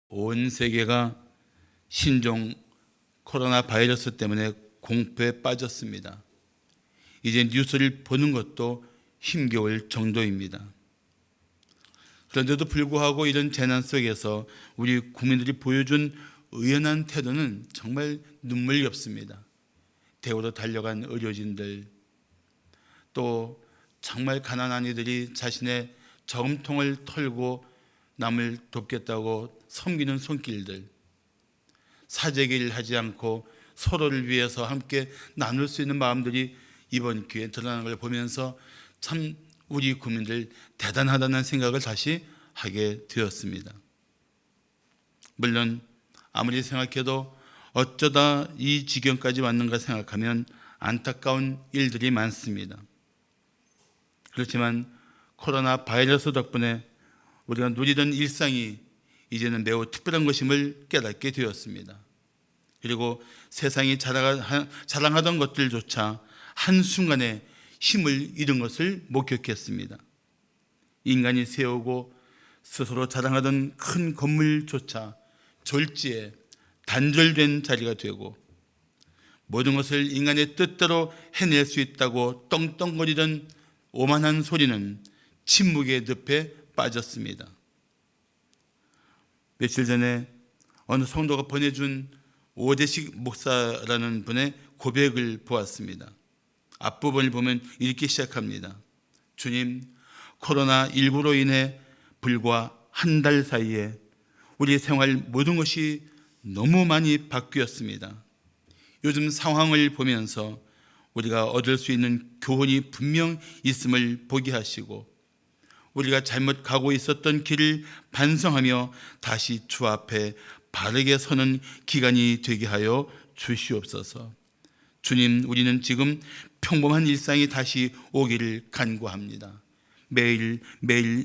온 세계가 신종 코로나 바이러스 때문에 공포에 빠졌습니다. 이제 뉴스를 보는 것도 힘겨울 정도입니다. 그런데도 불구하고 이런 재난 속에서 우리 국민들이 보여준 의연한 태도는 정말 눈물겹습니다. 대우로 달려간 의료진들, 또 정말 가난한 이들이 자신의 저금통을 털고 남을 돕겠다고 섬기는 손길들, 사재기를 하지 않고 서로를 위해서 함께 나눌 수 있는 마음들이 이번 기회에 드러나는 걸 보면서 참 우리 국민들 대단하다는 생각을 다시 하게 되었습니다. 물론 아무리 생각해도 어쩌다 이 지경까지 왔는가 생각하면 안타까운 일들이 많습니다. 그렇지만 코로나 바이러스 덕분에 우리가 누리던 일상이 이제는 매우 특별한 것임을 깨닫게 되었습니다. 그리고 세상이 자랑하던 것들조차 한순간에 힘을 잃은 것을 목격했습니다. 인간이 세우고 스스로 자랑하던 큰 건물조차 졸지에 단절된 자리가 되고, 모든 것을 인간의 뜻대로 해낼 수 있다고 떵떵거리던 오만한 소리는 침묵의 늪에 빠졌습니다. 며칠 전에 어느 성도가 보내준 오대식 목사라는 분의 고백을 보았습니다. 앞부분을 보면 이렇게 시작합니다. 주님, 코로나19로 인해 불과 한 달 사이에 우리 생활 모든 것이 너무 많이 바뀌었습니다. 요즘 상황을 보면서 우리가 얻을 수 있는 교훈이 분명 있음을 보게 하시고, 우리가 잘못 가고 있었던 길을 반성하며 다시 주 앞에 바르게 서는 기간이 되게 하여 주시옵소서. 주님, 우리는 지금 평범한 일상이 다시 오기를 간구합니다. 매일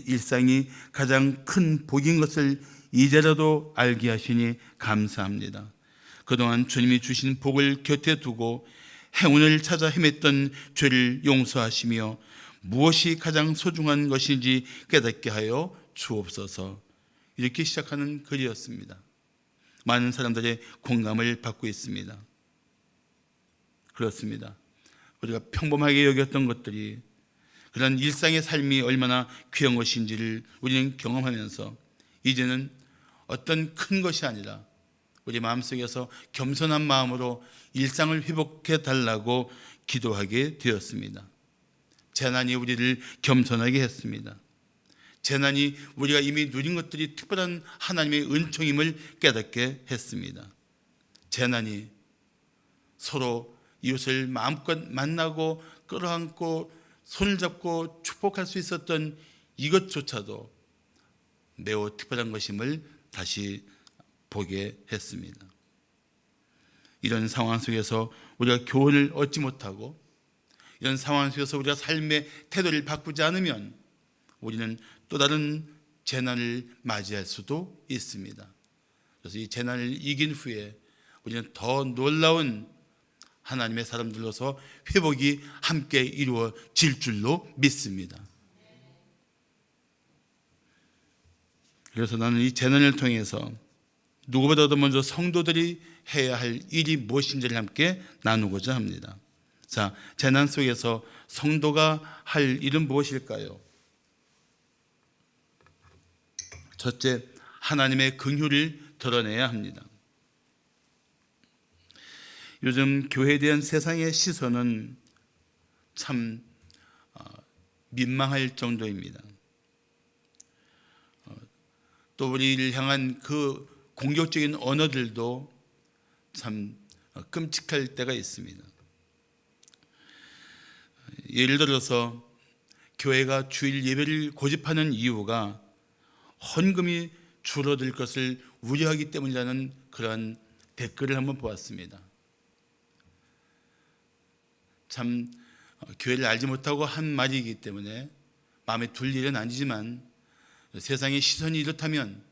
일상이 가장 큰 복인 것을 이제라도 알게 하시니 감사합니다. 그동안 주님이 주신 복을 곁에 두고 행운을 찾아 헤맸던 죄를 용서하시며 무엇이 가장 소중한 것인지 깨닫게 하여 주옵소서. 이렇게 시작하는 글이었습니다. 많은 사람들의 공감을 받고 있습니다. 그렇습니다. 우리가 평범하게 여겼던 것들이, 그런 일상의 삶이 얼마나 귀한 것인지를 우리는 경험하면서 이제는 어떤 큰 것이 아니라 우리 마음속에서 겸손한 마음으로 일상을 회복해 달라고 기도하게 되었습니다. 재난이 우리를 겸손하게 했습니다. 재난이 우리가 이미 누린 것들이 특별한 하나님의 은총임을 깨닫게 했습니다. 재난이 서로 이웃을 마음껏 만나고 끌어안고 손을 잡고 축복할 수 있었던 이것조차도 매우 특별한 것임을 다시 보게 했습니다. 이런 상황 속에서 우리가 교훈을 얻지 못하고, 이런 상황 속에서 우리가 삶의 태도를 바꾸지 않으면 우리는 또 다른 재난을 맞이할 수도 있습니다. 그래서 이 재난을 이긴 후에 우리는 더 놀라운 하나님의 사람들로서 회복이 함께 이루어질 줄로 믿습니다. 그래서 나는 이 재난을 통해서 누구보다도 먼저 성도들이 해야 할 일이 무엇인지를 함께 나누고자 합니다. 자, 재난 속에서 성도가 할 일은 무엇일까요? 첫째, 하나님의 긍휼을 드러내야 합니다. 요즘 교회에 대한 세상의 시선은 참 민망할 정도입니다. 또 우리를 향한 그 공격적인 언어들도 참 끔찍할 때가 있습니다. 예를 들어서 교회가 주일 예배를 고집하는 이유가 헌금이 줄어들 것을 우려하기 때문이라는 그런 댓글을 한번 보았습니다. 참 교회를 알지 못하고 한 말이기 때문에 마음에 둘 일은 아니지만, 세상의 시선이 이렇다면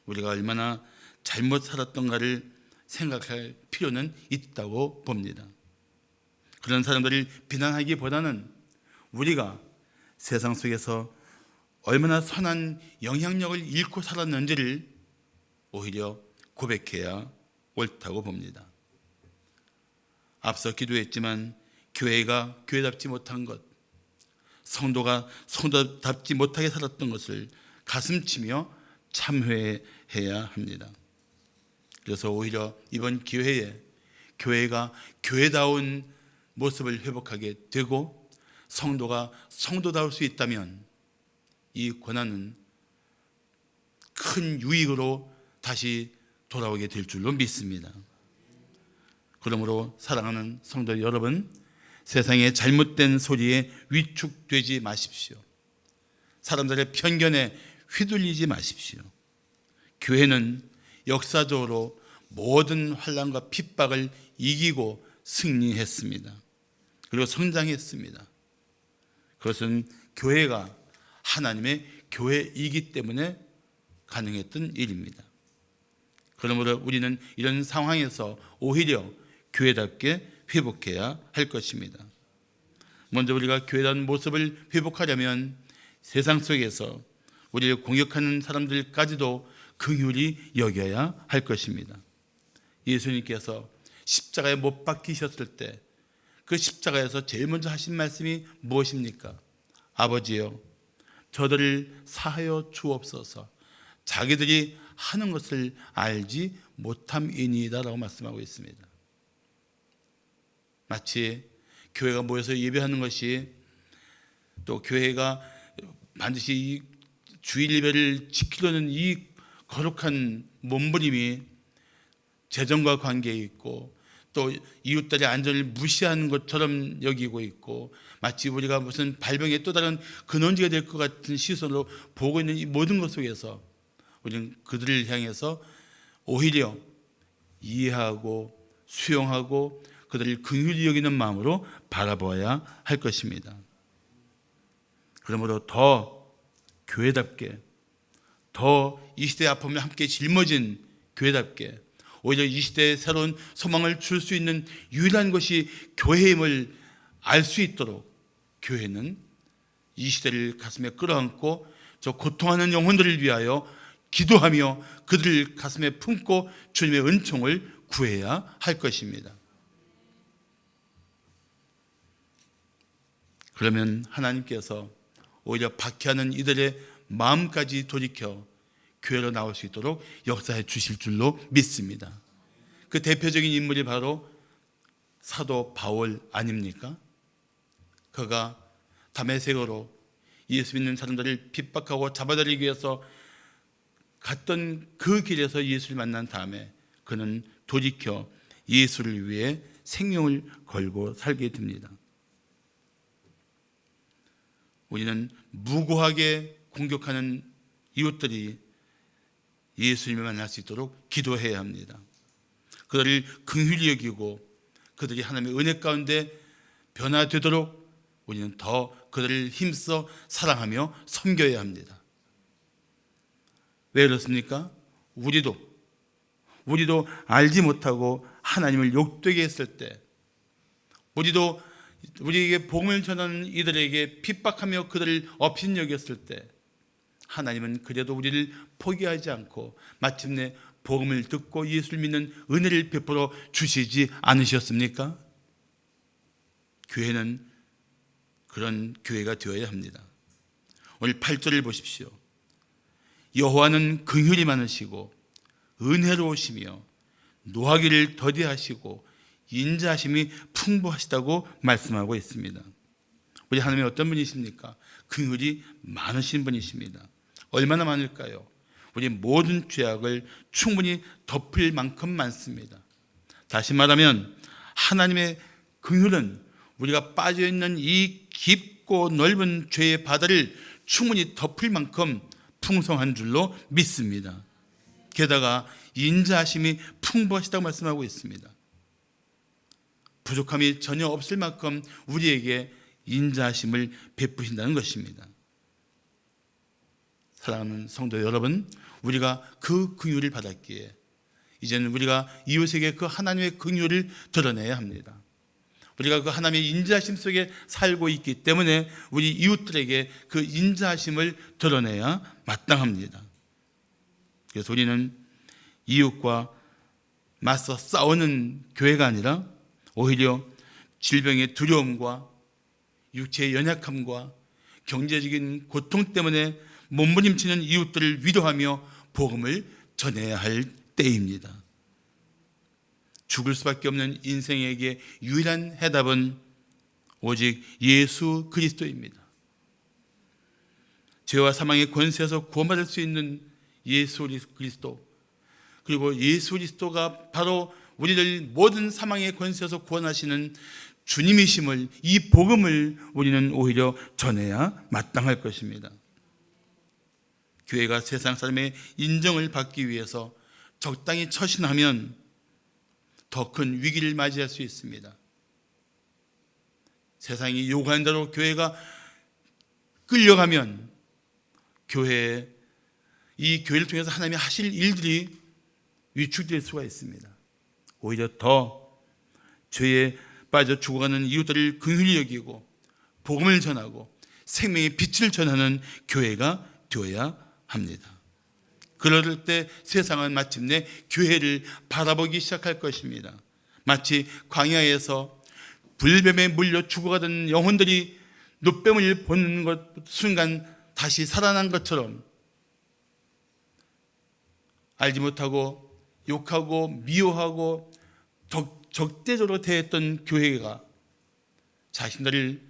우리가 얼마나 잘못 살았던가를 생각할 필요는 있다고 봅니다. 그런 사람들을 비난하기보다는 우리가 세상 속에서 얼마나 선한 영향력을 잃고 살았는지를 오히려 고백해야 옳다고 봅니다. 앞서 기도했지만 교회가 교회답지 못한 것, 성도가 성도답지 못하게 살았던 것을 가슴치며 참회해야 합니다. 그래서 오히려 이번 기회에 교회가 교회다운 모습을 회복하게 되고 성도가 성도다울 수 있다면 이 고난은 큰 유익으로 다시 돌아오게 될 줄로 믿습니다. 그러므로 사랑하는 성도 여러분, 세상의 잘못된 소리에 위축되지 마십시오. 사람들의 편견에 휘둘리지 마십시오. 교회는 역사적으로 모든 환난과 핍박을 이기고 승리했습니다. 그리고 성장했습니다. 그것은 교회가 하나님의 교회이기 때문에 가능했던 일입니다. 그러므로 우리는 이런 상황에서 오히려 교회답게 회복해야 할 것입니다. 먼저 우리가 교회다운 모습을 회복하려면 세상 속에서 우리를 공격하는 사람들까지도 긍휼히 여겨야 할 것입니다. 예수님께서 십자가에 못 박히셨을 때 그 십자가에서 제일 먼저 하신 말씀이 무엇입니까? 아버지여, 저들을 사하여 주옵소서. 자기들이 하는 것을 알지 못함이니이다라고 말씀하고 있습니다. 마치 교회가 모여서 예배하는 것이, 또 교회가 반드시 이 주일 예배를 지키려는 이 거룩한 몸부림이 재정과 관계에 있고 또 이웃들의 안전을 무시하는 것처럼 여기고 있고 마치 우리가 무슨 발병의 또 다른 근원지가 될 것 같은 시선으로 보고 있는 이 모든 것 속에서 우리는 그들을 향해서 오히려 이해하고 수용하고 그들을 긍휼히 여기는 마음으로 바라보아야 할 것입니다. 그러므로 더 교회답게, 더 이 시대의 아픔을 함께 짊어진 교회답게, 오히려 이 시대에 새로운 소망을 줄 수 있는 유일한 것이 교회임을 알 수 있도록 교회는 이 시대를 가슴에 끌어안고 저 고통하는 영혼들을 위하여 기도하며 그들을 가슴에 품고 주님의 은총을 구해야 할 것입니다. 그러면 하나님께서 오히려 박해하는 이들의 마음까지 돌이켜 교회로 나올 수 있도록 역사해 주실 줄로 믿습니다. 그 대표적인 인물이 바로 사도 바울 아닙니까? 그가 다메섹으로 예수 믿는 사람들을 핍박하고 잡아들이기 위해서 갔던 그 길에서 예수를 만난 다음에 그는 돌이켜 예수를 위해 생명을 걸고 살게 됩니다. 우리는 무고하게 공격하는 이웃들이 예수님을 만날 수 있도록 기도해야 합니다. 그들을 긍휼히 여기고 그들이 하나님의 은혜 가운데 변화되도록 우리는 더 그들을 힘써 사랑하며 섬겨야 합니다. 왜 그렇습니까? 우리도 알지 못하고 하나님을 욕되게 했을 때, 우리도 우리에게 복음을 전하는 이들에게 핍박하며 그들을 업신여겼을 때 하나님은 그래도 우리를 포기하지 않고 마침내 복음을 듣고 예수를 믿는 은혜를 베풀어 주시지 않으셨습니까? 교회는 그런 교회가 되어야 합니다. 오늘 8절을 보십시오. 여호와는 긍휼이 많으시고 은혜로우시며 노하기를 더디하시고 인자하심이 풍부하시다고 말씀하고 있습니다. 우리 하나님이 어떤 분이십니까? 긍휼이 많으신 분이십니다. 얼마나 많을까요? 우리 모든 죄악을 충분히 덮을 만큼 많습니다. 다시 말하면 하나님의 긍휼은 우리가 빠져있는 이 깊고 넓은 죄의 바다를 충분히 덮을 만큼 풍성한 줄로 믿습니다. 게다가 인자하심이 풍부하시다고 말씀하고 있습니다. 부족함이 전혀 없을 만큼 우리에게 인자하심을 베푸신다는 것입니다. 사랑하는 성도 여러분, 우리가 그 긍휼을 받았기에 이제는 우리가 이웃에게 그 하나님의 긍휼을 드러내야 합니다. 우리가 그 하나님의 인자하심 속에 살고 있기 때문에 우리 이웃들에게 그 인자하심을 드러내야 마땅합니다. 그래서 우리는 이웃과 맞서 싸우는 교회가 아니라 오히려 질병의 두려움과 육체의 연약함과 경제적인 고통 때문에 몸부림치는 이웃들을 위로하며 복음을 전해야 할 때입니다. 죽을 수밖에 없는 인생에게 유일한 해답은 오직 예수 그리스도입니다. 죄와 사망의 권세에서 구원받을 수 있는 예수 그리스도, 그리고 예수 그리스도가 바로 우리를 모든 사망의 권세에서 구원하시는 주님이심을, 이 복음을 우리는 오히려 전해야 마땅할 것입니다. 교회가 세상 사람의 인정을 받기 위해서 적당히 처신하면 더 큰 위기를 맞이할 수 있습니다. 세상이 요구하는 대로 교회가 끌려가면 이 교회를 통해서 하나님이 하실 일들이 위축될 수가 있습니다. 오히려 더 죄에 빠져 죽어가는 이웃들을 긍휼히 여기고 복음을 전하고 생명의 빛을 전하는 교회가 되어야 합니다. 그럴 때 세상은 마침내 교회를 바라보기 시작할 것입니다. 마치 광야에서 불뱀에 물려 죽어가던 영혼들이 노뱀을 보는 것 순간 다시 살아난 것처럼 알지 못하고 욕하고 미워하고 적대적으로 대했던 교회가 자신들을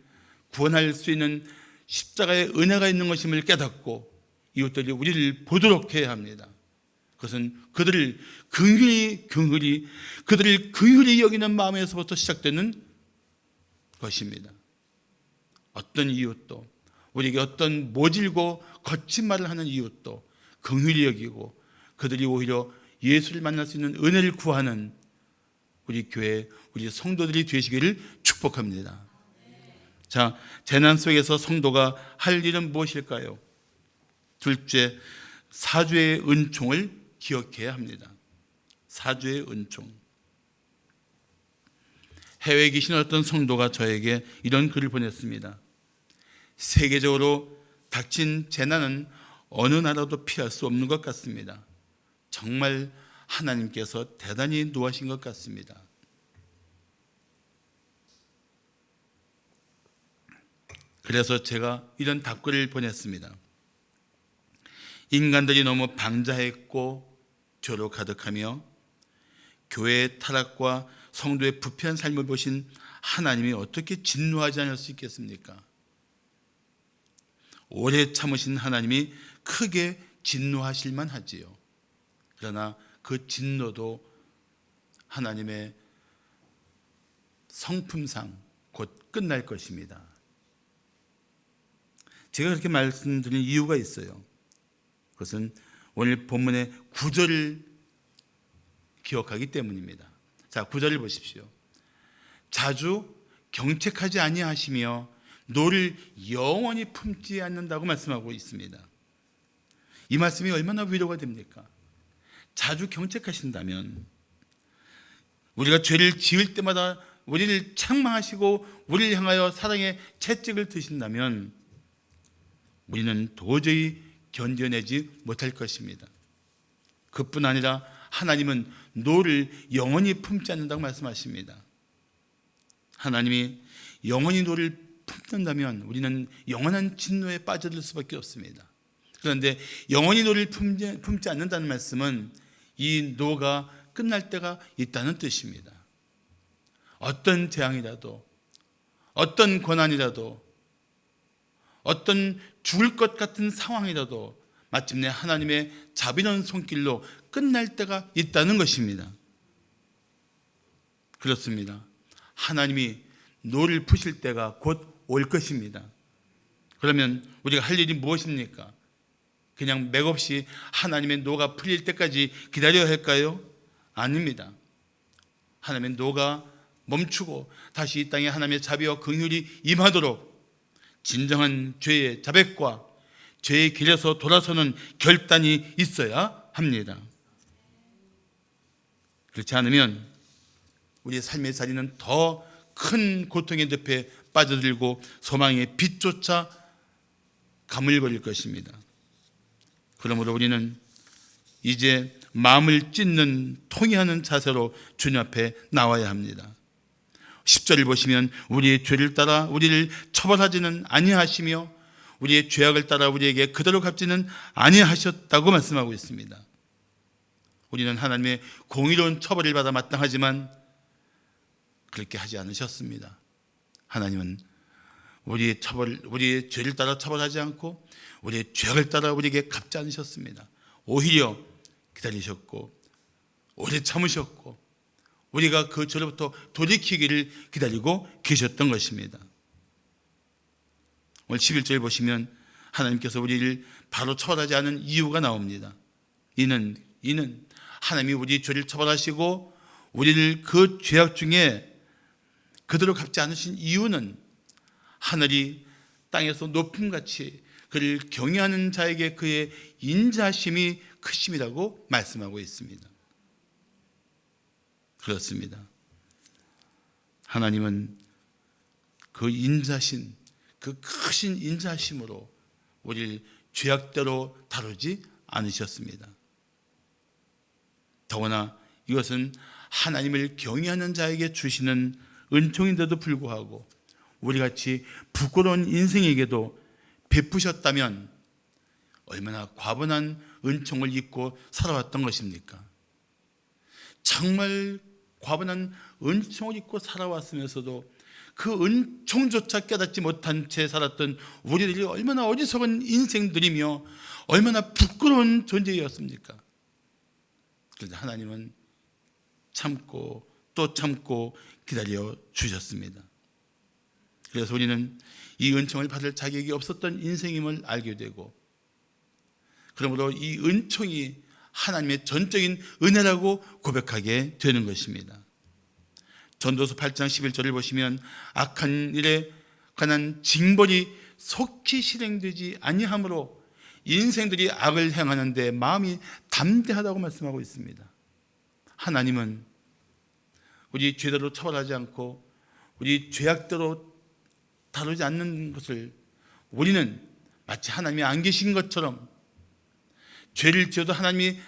구원할 수 있는 십자가의 은혜가 있는 것임을 깨닫고 이웃들이 우리를 보도록 해야 합니다. 그것은 그들을 긍휼히 여기는 마음에서부터 시작되는 것입니다. 어떤 이웃도, 우리에게 어떤 모질고 거친 말을 하는 이웃도 긍휼히 여기고 그들이 오히려 예수를 만날 수 있는 은혜를 구하는 우리 교회, 우리 성도들이 되시기를 축복합니다. 자, 재난 속에서 성도가 할 일은 무엇일까요? 둘째, 사주의 은총을 기억해야 합니다. 사주의 은총. 해외에 계신 어떤 성도가 저에게 이런 글을 보냈습니다. 세계적으로 닥친 재난은 어느 나라도 피할 수 없는 것 같습니다. 정말 하나님께서 대단히 노하신 것 같습니다. 그래서 제가 이런 답글을 보냈습니다. 인간들이 너무 방자했고 죄로 가득하며 교회의 타락과 성도의 부패한 삶을 보신 하나님이 어떻게 진노하지 않을 수 있겠습니까? 오래 참으신 하나님이 크게 진노하실 만하지요. 그러나 그 진노도 하나님의 성품상 곧 끝날 것입니다. 제가 그렇게 말씀드린 이유가 있어요. 그것은 오늘 본문의 9절을 기억하기 때문입니다. 자, 9절을 보십시오. 자주 경책하지 아니하시며 노를 영원히 품지 않는다고 말씀하고 있습니다. 이 말씀이 얼마나 위로가 됩니까? 자주 경책하신다면 우리가 죄를 지을 때마다 우리를 책망하시고 우리를 향하여 사랑의 채찍을 드신다면 우리는 도저히 견뎌내지 못할 것입니다. 그뿐 아니라 하나님은 노를 영원히 품지 않는다고 말씀하십니다. 하나님이 영원히 노를 품는다면 우리는 영원한 진노에 빠져들 수밖에 없습니다. 그런데 영원히 노를 품지 않는다는 말씀은 이 노가 끝날 때가 있다는 뜻입니다. 어떤 재앙이라도, 어떤 고난이라도, 어떤 죽을 것 같은 상황이라도 마침내 하나님의 자비로운 손길로 끝날 때가 있다는 것입니다. 그렇습니다. 하나님이 노를 푸실 때가 곧 올 것입니다. 그러면 우리가 할 일이 무엇입니까? 그냥 맥없이 하나님의 노가 풀릴 때까지 기다려야 할까요? 아닙니다. 하나님의 노가 멈추고 다시 이 땅에 하나님의 자비와 긍휼이 임하도록 진정한 죄의 자백과 죄의 길에서 돌아서는 결단이 있어야 합니다. 그렇지 않으면 우리의 삶의 자리는 더 큰 고통의 늪에 빠져들고 소망의 빛조차 가물거릴 것입니다. 그러므로 우리는 이제 마음을 찢는 통회하는 자세로 주님 앞에 나와야 합니다. 10절을 보시면 우리의 죄를 따라 우리를 처벌하지는 아니하시며 우리의 죄악을 따라 우리에게 그대로 갚지는 아니하셨다고 말씀하고 있습니다. 우리는 하나님의 공의로운 처벌을 받아 마땅하지만 그렇게 하지 않으셨습니다. 하나님은 우리의 죄를 따라 처벌하지 않고 우리의 죄악을 따라 우리에게 갚지 않으셨습니다. 오히려 기다리셨고 오래 참으셨고 우리가 그 죄로부터 돌이키기를 기다리고 계셨던 것입니다. 오늘 11절 보시면 하나님께서 우리를 바로 처벌하지 않은 이유가 나옵니다. 이는 하나님이 우리 죄를 처벌하시고 우리를 그 죄악 중에 그대로 갚지 않으신 이유는 하늘이 땅에서 높음같이 그를 경외하는 자에게 그의 인자심이 크심이라고 말씀하고 있습니다. 그렇습니다. 하나님은 그 인자신, 그 크신 인자심으로 우리를 죄악대로 다루지 않으셨습니다. 더구나 이것은 하나님을 경외하는 자에게 주시는 은총인데도 불구하고 우리같이 부끄러운 인생에게도 베푸셨다면 얼마나 과분한 은총을 입고 살아왔던 것입니까? 정말 과분한 은총을 입고 살아왔으면서도 그 은총조차 깨닫지 못한 채 살았던 우리들이 얼마나 어리석은 인생들이며 얼마나 부끄러운 존재였습니까? 그런데 하나님은 참고 또 참고 기다려 주셨습니다. 그래서 우리는 이 은총을 받을 자격이 없었던 인생임을 알게 되고 그러므로 이 은총이 하나님의 전적인 은혜라고 고백하게 되는 것입니다. 전도서 8장 11절을 보시면 악한 일에 관한 징벌이 속히 실행되지 아니하므로 인생들이 악을 행하는데 마음이 담대하다고 말씀하고 있습니다. 하나님은 우리 죄대로 처벌하지 않고 우리 죄악대로 다루지 않는 것을 우리는 마치 하나님이 안 계신 것처럼 죄를 지어도 하나님이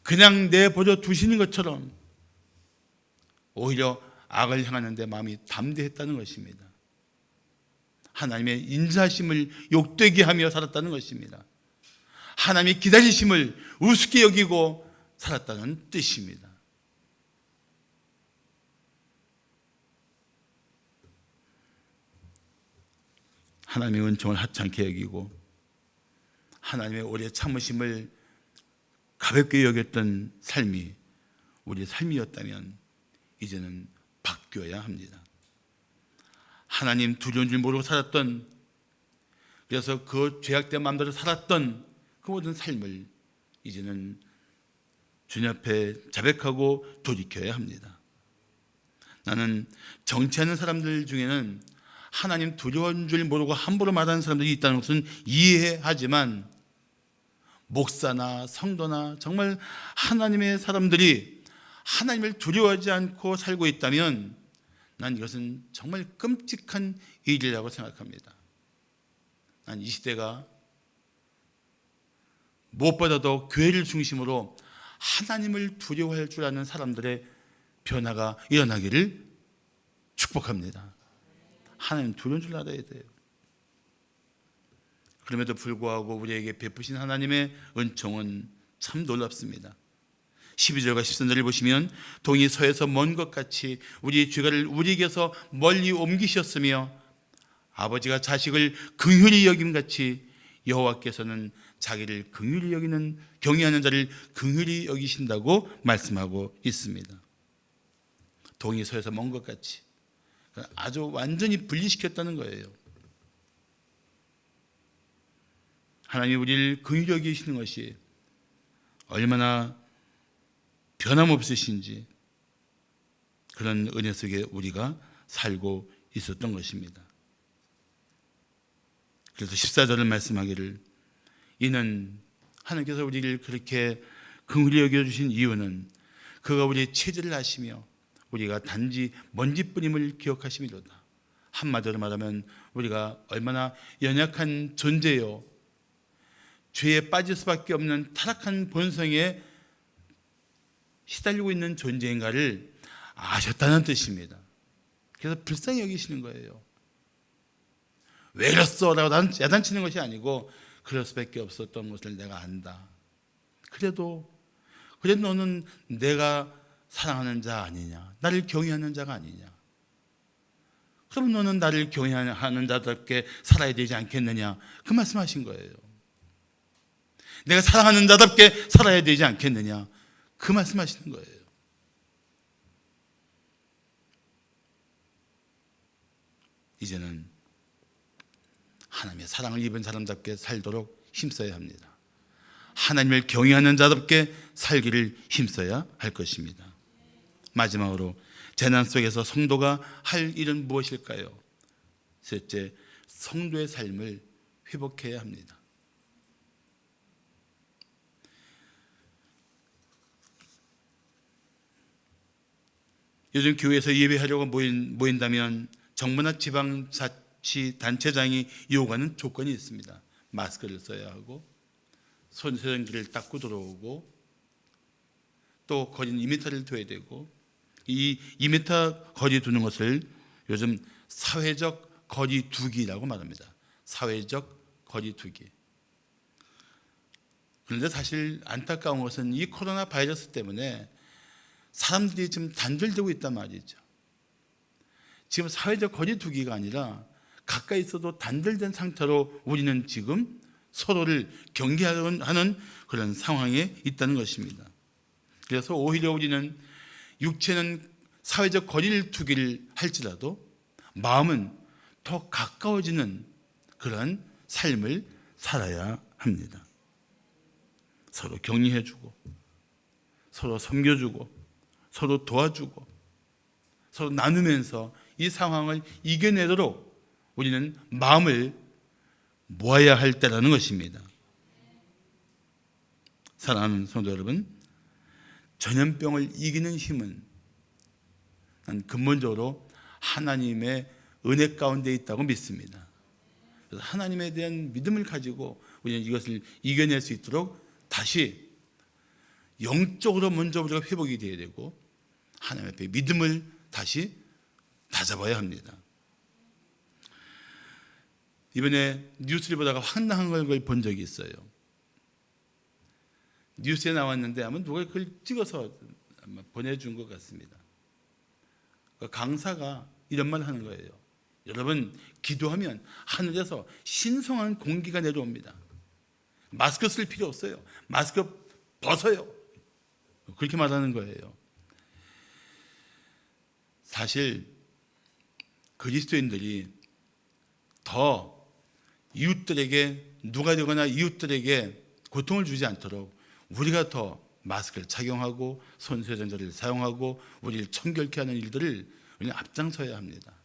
그냥 내버려 두시는 것처럼 오히려 악을 행하는 데 마음이 담대했다는 것입니다. 하나님의 인자심을 욕되게 하며 살았다는 것입니다. 하나님의 기다리심을 우습게 여기고 살았다는 뜻입니다. 하나님의 은총을 하찮게 여기고 하나님의 오래 참으심을 가볍게 여겼던 삶이 우리의 삶이었다면 이제는 바뀌어야 합니다. 하나님 두려운 줄 모르고 살았던, 그래서 그 죄악된 마음대로 살았던 그 모든 삶을 이제는 주님 앞에 자백하고 돌이켜야 합니다. 나는 정치하는 사람들 중에는 하나님 두려운 줄 모르고 함부로 말하는 사람들이 있다는 것은 이해하지만 목사나 성도나 정말 하나님의 사람들이 하나님을 두려워하지 않고 살고 있다면 난 이것은 정말 끔찍한 일이라고 생각합니다. 난 이 시대가 무엇보다도 교회를 중심으로 하나님을 두려워할 줄 아는 사람들의 변화가 일어나기를 축복합니다. 하나님 두려운 줄 알아야 돼요. 그럼에도 불구하고 우리에게 베푸신 하나님의 은총은 참 놀랍습니다. 12절과 13절을 보시면 동이 서에서 먼 것 같이 우리의 죄가를 우리에게서 멀리 옮기셨으며 아버지가 자식을 긍휼히 여김같이 여호와께서는 자기를 긍휼히 여기는 경외하는 자를 긍휼히 여기신다고 말씀하고 있습니다. 동이 서에서 먼 것 같이 아주 완전히 분리시켰다는 거예요. 하나님이 우리를 긍휼히 여기시는 것이 얼마나 변함없으신지 그런 은혜 속에 우리가 살고 있었던 것입니다. 그래서 14절을 말씀하기를 이는 하나님께서 우리를 그렇게 긍휼히 여겨주신 이유는 그가 우리의 체질을 아시며 우리가 단지 먼지뿐임을 기억하심이로다. 한마디로 말하면 우리가 얼마나 연약한 존재요 죄에 빠질 수밖에 없는 타락한 본성의 시달리고 있는 존재인가를 아셨다는 뜻입니다. 그래서 불쌍히 여기시는 거예요. 왜 이랬어? 라고 야단치는 것이 아니고 그럴 수밖에 없었던 것을 내가 안다. 그래도 너는 내가 사랑하는 자 아니냐? 나를 경외하는 자가 아니냐? 그럼 너는 나를 경외하는 자답게 살아야 되지 않겠느냐? 그 말씀하신 거예요. 내가 사랑하는 자답게 살아야 되지 않겠느냐? 그 말씀하시는 거예요. 이제는 하나님의 사랑을 입은 사람답게 살도록 힘써야 합니다. 하나님을 경외하는 자답게 살기를 힘써야 할 것입니다. 마지막으로 재난 속에서 성도가 할 일은 무엇일까요? 셋째, 성도의 삶을 회복해야 합니다. 요즘 교회에서 예배하려고 모인다면 정부나 지방자치단체장이 요구하는 조건이 있습니다. 마스크를 써야 하고 손세정기를 닦고 들어오고 또 거리는 2m를 둬야 되고, 이 2m 거리 두는 것을 요즘 사회적 거리 두기라고 말합니다. 사회적 거리 두기. 그런데 사실 안타까운 것은 이 코로나 바이러스 때문에 사람들이 지금 단절되고 있단 말이죠. 지금 사회적 거리 두기가 아니라 가까이 있어도 단절된 상태로 우리는 지금 서로를 경계하는 그런 상황에 있다는 것입니다. 그래서 오히려 우리는 육체는 사회적 거리를 두기를 할지라도 마음은 더 가까워지는 그런 삶을 살아야 합니다. 서로 격려해주고 서로 섬겨주고 서로 도와주고 서로 나누면서 이 상황을 이겨내도록 우리는 마음을 모아야 할 때라는 것입니다. 사랑하는 성도 여러분, 전염병을 이기는 힘은 난 근본적으로 하나님의 은혜 가운데 있다고 믿습니다. 그래서 하나님에 대한 믿음을 가지고 우리는 이것을 이겨낼 수 있도록 다시 영적으로 먼저 우리가 회복이 되어야 되고 하나님 앞에 믿음을 다시 다잡아야 합니다. 이번에 뉴스를 보다가 황당한 걸 본 적이 있어요. 뉴스에 나왔는데 아마 누가 그걸 찍어서 아마 보내준 것 같습니다. 강사가 이런 말 하는 거예요. 여러분, 기도하면 하늘에서 신성한 공기가 내려옵니다. 마스크 쓸 필요 없어요. 마스크 벗어요. 그렇게 말하는 거예요. 사실 그리스도인들이 더 이웃들에게 누가 되거나 이웃들에게 고통을 주지 않도록 우리가 더 마스크를 착용하고 손세정자를 사용하고 우리를 청결케 하는 일들을 우리는 앞장서야 합니다.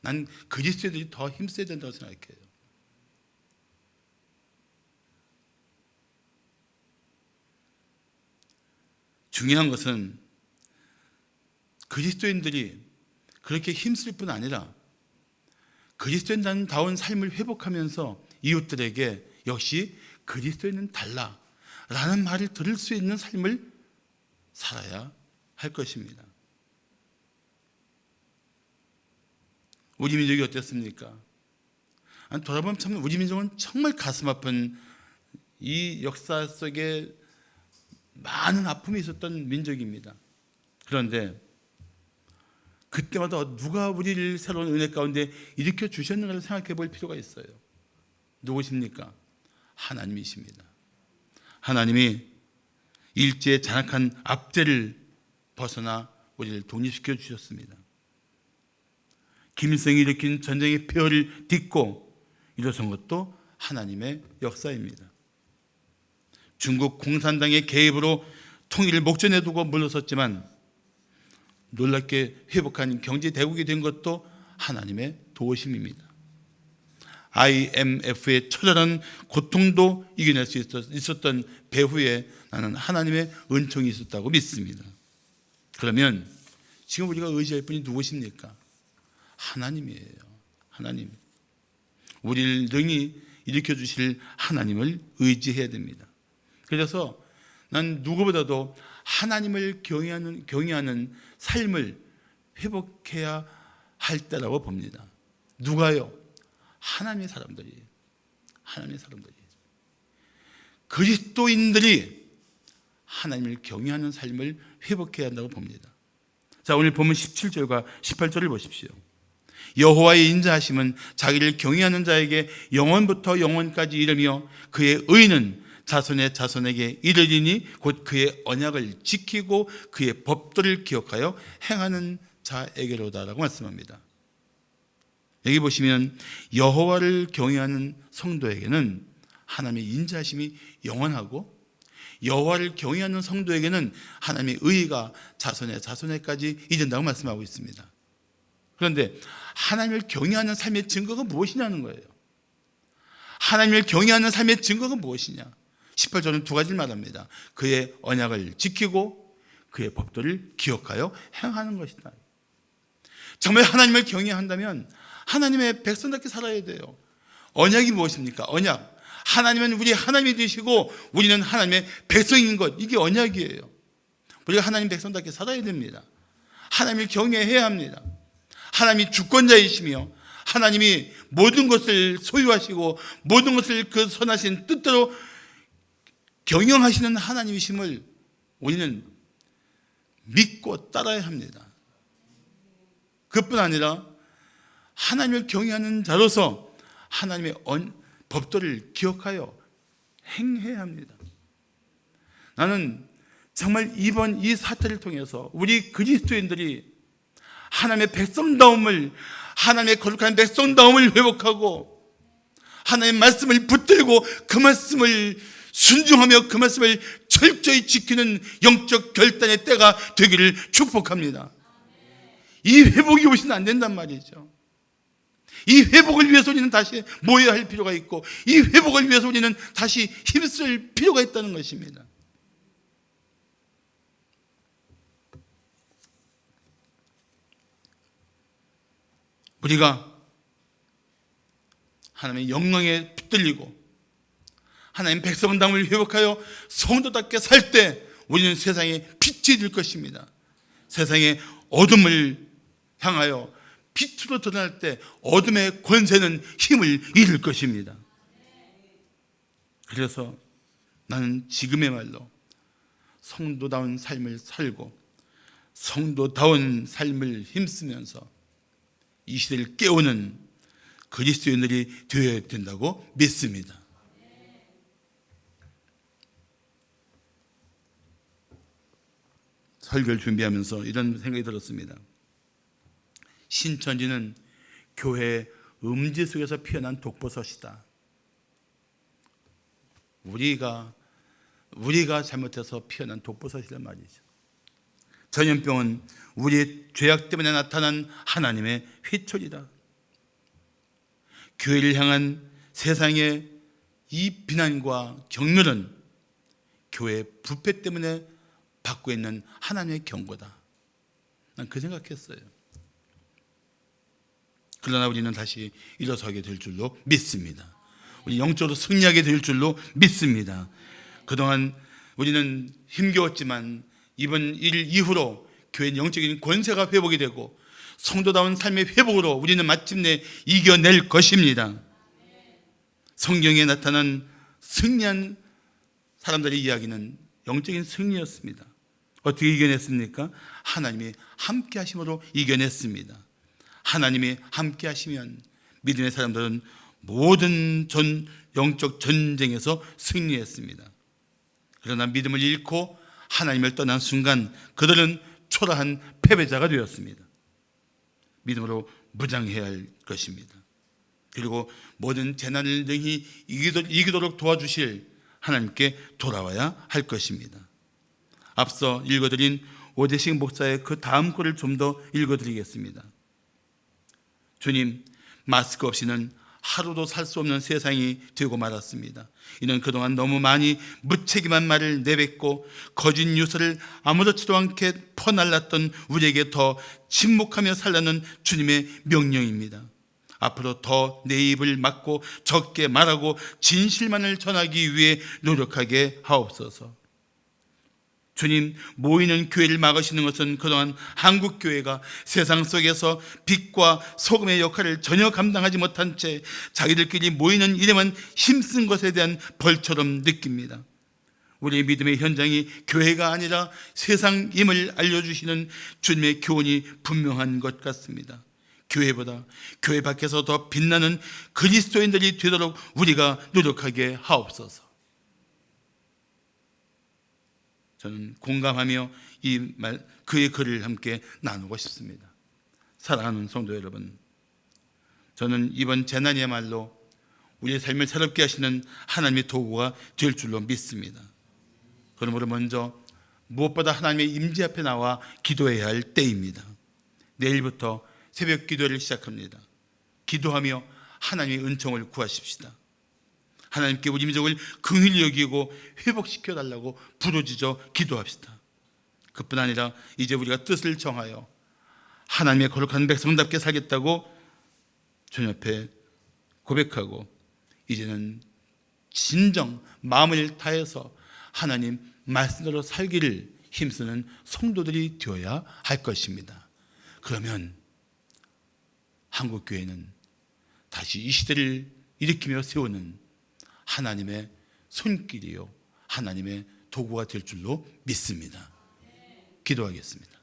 난 그리스도인들이 더 힘써야 된다고 생각해요. 중요한 것은 그리스도인들이 그렇게 힘쓸 뿐 아니라 그리스도인다운 삶을 회복하면서 이웃들에게 역시 그리스도인은 달라라는 말을 들을 수 있는 삶을 살아야 할 것입니다. 우리 민족이 어땠습니까? 돌아보면 참 우리 민족은 정말 가슴 아픈 이 역사 속에 많은 아픔이 있었던 민족입니다. 그런데 그때마다 누가 우리를 새로운 은혜 가운데 일으켜 주셨는가를 생각해 볼 필요가 있어요. 누구십니까? 하나님이십니다. 하나님이 일제의 잔악한 압제를 벗어나 우리를 독립시켜 주셨습니다. 김일성이 일으킨 전쟁의 폐허를 딛고 일어선 것도 하나님의 역사입니다. 중국 공산당의 개입으로 통일을 목전에 두고 물러섰지만 놀랍게 회복한 경제 대국이 된 것도 하나님의 도우심입니다. IMF의 처절한 고통도 이겨낼 수 있었던 배후에 나는 하나님의 은총이 있었다고 믿습니다. 그러면 지금 우리가 의지할 분이 누구십니까? 하나님이에요. 하나님. 우리를 능히 일으켜 주실 하나님을 의지해야 됩니다. 그래서 난 누구보다도 하나님을 경외하는 삶을 회복해야 할 때라고 봅니다. 누가요? 하나님의 사람들이. 그리스도인들이 하나님을 경외하는 삶을 회복해야 한다고 봅니다. 자, 오늘 본문 17절과 18절을 보십시오. 여호와의 인자하심은 자기를 경외하는 자에게 영원부터 영원까지 이르며 그의 의는 자손의 자손에게 이르리니 곧 그의 언약을 지키고 그의 법도를 기억하여 행하는 자에게로다라고 말씀합니다. 여기 보시면 여호와를 경외하는 성도에게는 하나님의 인자하심이 영원하고 여호와를 경외하는 성도에게는 하나님의 의가 자손의 자손에까지 이른다고 말씀하고 있습니다. 그런데 하나님을 경외하는 삶의 증거가 무엇이냐는 거예요. 하나님을 경외하는 삶의 증거가 무엇이냐? 18절은 두 가지를 말합니다. 그의 언약을 지키고 그의 법도를 기억하여 행하는 것이다. 정말 하나님을 경외한다면 하나님의 백성답게 살아야 돼요. 언약이 무엇입니까? 언약. 하나님은 우리 하나님이 되시고 우리는 하나님의 백성인 것. 이게 언약이에요. 우리가 하나님 백성답게 살아야 됩니다. 하나님을 경외해야 합니다. 하나님이 주권자이시며 하나님이 모든 것을 소유하시고 모든 것을 그 선하신 뜻대로 경영하시는 하나님이심을 우리는 믿고 따라야 합니다. 그뿐 아니라 하나님을 경외하는 자로서 하나님의 법도를 기억하여 행해야 합니다. 나는 정말 이번 이 사태를 통해서 우리 그리스도인들이 하나님의 백성다움을, 하나님의 거룩한 백성다움을 회복하고 하나님의 말씀을 붙들고 그 말씀을 순종하며 그 말씀을 철저히 지키는 영적 결단의 때가 되기를 축복합니다. 이 회복이 오시면 안 된단 말이죠. 이 회복을 위해서 우리는 다시 모여야 할 필요가 있고 이 회복을 위해서 우리는 다시 힘쓸 필요가 있다는 것입니다. 우리가 하나님의 영광에 붙들리고 하나님 백성당을 회복하여 성도답게 살 때 우리는 세상에 빛이 될 것입니다. 세상의 어둠을 향하여 빛으로 드러날 때 어둠의 권세는 힘을 잃을 것입니다. 그래서 나는 지금의 말로 성도다운 삶을 살고 성도다운 삶을 힘쓰면서 이 시대를 깨우는 그리스도인들이 되어야 된다고 믿습니다. 설교를 준비하면서 이런 생각이 들었습니다. 신천지는 교회의 음지 속에서 피어난 독버섯이다. 우리가 잘못해서 피어난 독버섯이란 말이죠. 전염병은 우리의 죄악 때문에 나타난 하나님의 회초리다. 교회를 향한 세상의 이 비난과 경멸은 교회의 부패 때문에 받고 있는 하나님의 경고다. 난 그 생각했어요. 그러나 우리는 다시 일어서게 될 줄로 믿습니다. 우리 영적으로 승리하게 될 줄로 믿습니다. 그동안 우리는 힘겨웠지만 이번 일 이후로 교회의 영적인 권세가 회복이 되고 성도다운 삶의 회복으로 우리는 마침내 이겨낼 것입니다. 성경에 나타난 승리한 사람들의 이야기는 영적인 승리였습니다. 어떻게 이겨냈습니까? 하나님이 함께 하심으로 이겨냈습니다. 하나님이 함께 하시면 믿음의 사람들은 모든 영적 전쟁에서 승리했습니다. 그러나 믿음을 잃고 하나님을 떠난 순간 그들은 초라한 패배자가 되었습니다. 믿음으로 무장해야 할 것입니다. 그리고 모든 재난을 능히 이기도록 도와주실 하나님께 돌아와야 할 것입니다. 앞서 읽어드린 오대식 목사의 그 다음 글을 좀 더 읽어드리겠습니다. 주님, 마스크 없이는 하루도 살 수 없는 세상이 되고 말았습니다. 이는 그동안 너무 많이 무책임한 말을 내뱉고 거짓 뉴스를 아무렇지도 않게 퍼날랐던 우리에게 더 침묵하며 살라는 주님의 명령입니다. 앞으로 더 내 입을 막고 적게 말하고 진실만을 전하기 위해 노력하게 하옵소서. 주님, 모이는 교회를 막으시는 것은 그동안 한국 교회가 세상 속에서 빛과 소금의 역할을 전혀 감당하지 못한 채 자기들끼리 모이는 일에만 힘쓴 것에 대한 벌처럼 느낍니다. 우리의 믿음의 현장이 교회가 아니라 세상임을 알려주시는 주님의 교훈이 분명한 것 같습니다. 교회보다 교회 밖에서 더 빛나는 그리스도인들이 되도록 우리가 노력하게 하옵소서. 저는 공감하며 그의 글을 함께 나누고 싶습니다. 사랑하는 성도 여러분, 저는 이번 재난이야말로 우리의 삶을 새롭게 하시는 하나님의 도구가 될 줄로 믿습니다. 그러므로 먼저 무엇보다 하나님의 임재 앞에 나와 기도해야 할 때입니다. 내일부터 새벽 기도를 시작합니다. 기도하며 하나님의 은총을 구하십시다. 하나님께 우리 민족을 긍휼히 여기고 회복시켜 달라고 부르짖어 기도합시다. 그뿐 아니라 이제 우리가 뜻을 정하여 하나님의 거룩한 백성답게 살겠다고 주님 앞에 고백하고 이제는 진정 마음을 다해서 하나님 말씀대로 살기를 힘쓰는 성도들이 되어야 할 것입니다. 그러면 한국교회는 다시 이 시대를 일으키며 세우는 하나님의 손길이요 하나님의 도구가 될 줄로 믿습니다. 기도하겠습니다.